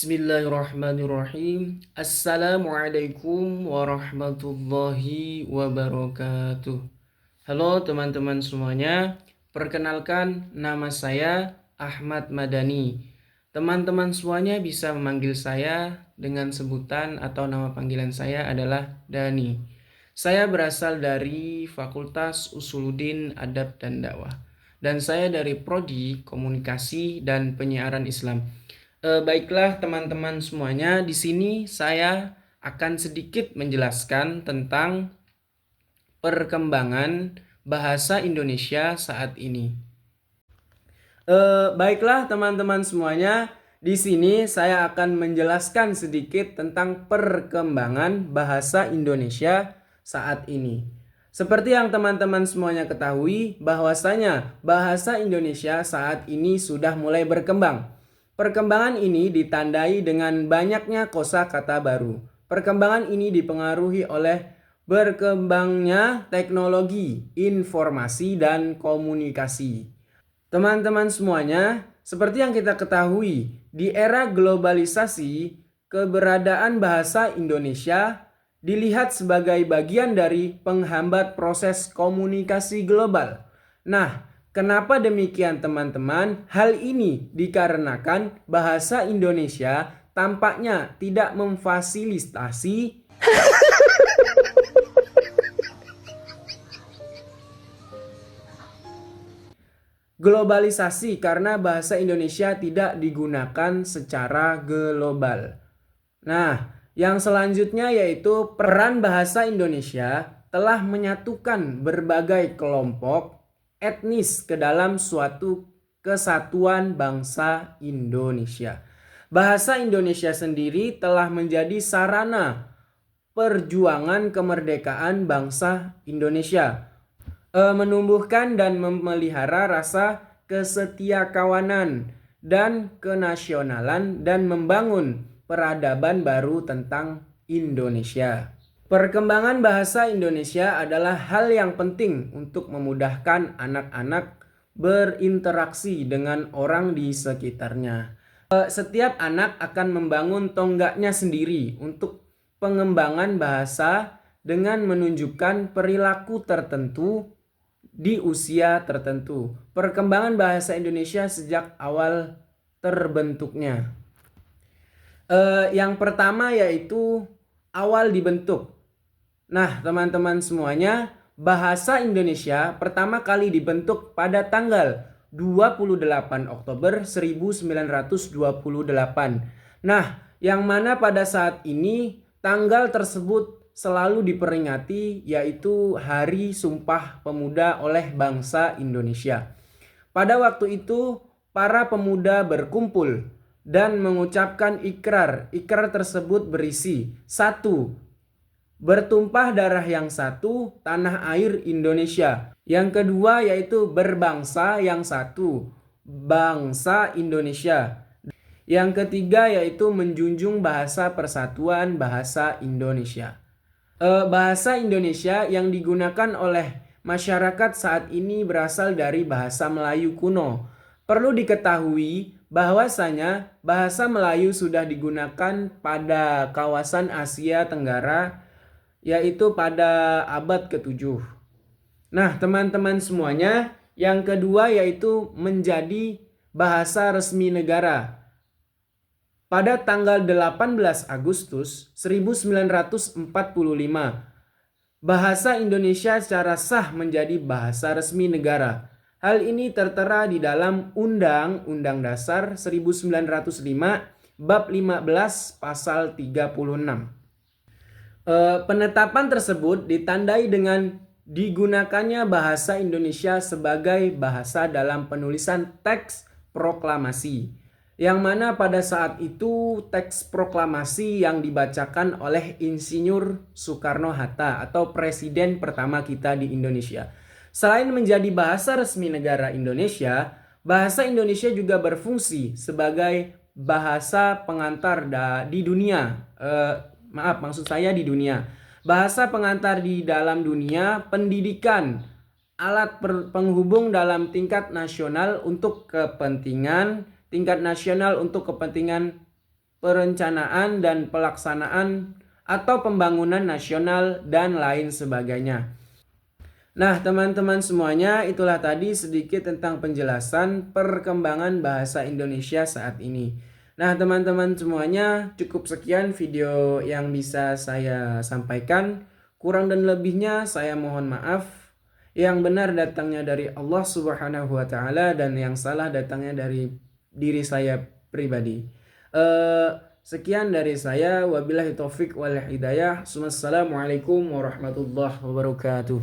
Bismillahirrahmanirrahim. Assalamualaikum warahmatullahi wabarakatuh. Halo teman-teman semuanya. Perkenalkan, nama saya Ahmad Madani. Teman-teman semuanya bisa memanggil saya dengan sebutan atau nama panggilan saya adalah Dani. Saya berasal dari Fakultas Usuluddin Adab dan Dakwah. Dan saya dari Prodi Komunikasi dan Penyiaran Islam. Baiklah teman-teman semuanya, di sini saya akan sedikit menjelaskan tentang perkembangan bahasa Indonesia saat ini. Baiklah teman-teman semuanya, di sini saya akan menjelaskan sedikit tentang perkembangan bahasa Indonesia saat ini. Seperti yang teman-teman semuanya ketahui, bahwasanya bahasa Indonesia saat ini sudah mulai berkembang. Perkembangan ini ditandai dengan banyaknya kosakata baru. Perkembangan ini dipengaruhi oleh berkembangnya teknologi, informasi, dan komunikasi. Teman-teman semuanya, seperti yang kita ketahui, di era globalisasi, keberadaan bahasa Indonesia dilihat sebagai bagian dari penghambat proses komunikasi global. Nah, kenapa demikian teman-teman? Hal ini dikarenakan bahasa Indonesia tampaknya tidak memfasilitasi globalisasi karena bahasa Indonesia tidak digunakan secara global. Nah, yang selanjutnya yaitu peran bahasa Indonesia telah menyatukan berbagai kelompok etnis ke dalam suatu kesatuan bangsa Indonesia. Bahasa Indonesia sendiri telah menjadi sarana perjuangan kemerdekaan bangsa Indonesia, menumbuhkan dan memelihara rasa kesetiakawanan dan kenasionalan dan membangun peradaban baru tentang Indonesia. Perkembangan bahasa Indonesia adalah hal yang penting untuk memudahkan anak-anak berinteraksi dengan orang di sekitarnya. Setiap anak akan membangun tonggaknya sendiri untuk pengembangan bahasa dengan menunjukkan perilaku tertentu di usia tertentu. Perkembangan bahasa Indonesia sejak awal terbentuknya. Yang pertama yaitu awal dibentuk. Nah, teman-teman semuanya, bahasa Indonesia pertama kali dibentuk pada tanggal 28 Oktober 1928. Nah, yang mana pada saat ini tanggal tersebut selalu diperingati, yaitu Hari Sumpah Pemuda oleh bangsa Indonesia. Pada waktu itu, para pemuda berkumpul dan mengucapkan ikrar. Ikrar tersebut berisi: 1. Bertumpah darah yang satu, tanah air Indonesia. Yang kedua yaitu berbangsa yang satu, bangsa Indonesia. Yang ketiga yaitu menjunjung bahasa persatuan bahasa Indonesia. Bahasa Indonesia yang digunakan oleh masyarakat saat ini berasal dari bahasa Melayu kuno. Perlu diketahui bahwasanya bahasa Melayu sudah digunakan pada kawasan Asia Tenggara, yaitu pada abad ke-7. Nah, teman-teman semuanya, yang kedua yaitu menjadi bahasa resmi negara. Pada tanggal 18 Agustus 1945, bahasa Indonesia secara sah menjadi bahasa resmi negara. Hal ini tertera di dalam Undang-Undang Dasar 1945 bab 15 pasal 36. Penetapan tersebut ditandai dengan digunakannya bahasa Indonesia sebagai bahasa dalam penulisan teks proklamasi, yang mana pada saat itu teks proklamasi yang dibacakan oleh Insinyur Soekarno-Hatta atau presiden pertama kita di Indonesia. Selain menjadi bahasa resmi negara Indonesia, bahasa Indonesia juga berfungsi sebagai bahasa pengantar di dunia. Maksud saya di dunia. Bahasa pengantar di dalam dunia pendidikan, alat penghubung dalam tingkat nasional untuk kepentingan perencanaan dan pelaksanaan atau pembangunan nasional dan lain sebagainya. Nah, teman-teman semuanya, itulah tadi sedikit tentang penjelasan perkembangan bahasa Indonesia saat ini. Nah, teman-teman semuanya, cukup sekian video yang bisa saya sampaikan. Kurang dan lebihnya saya mohon maaf. Yang benar datangnya dari Allah Subhanahu wa taala dan yang salah datangnya dari diri saya pribadi. Sekian dari saya, wabillahi taufik wal hidayah. Wassalamualaikum warahmatullahi wabarakatuh.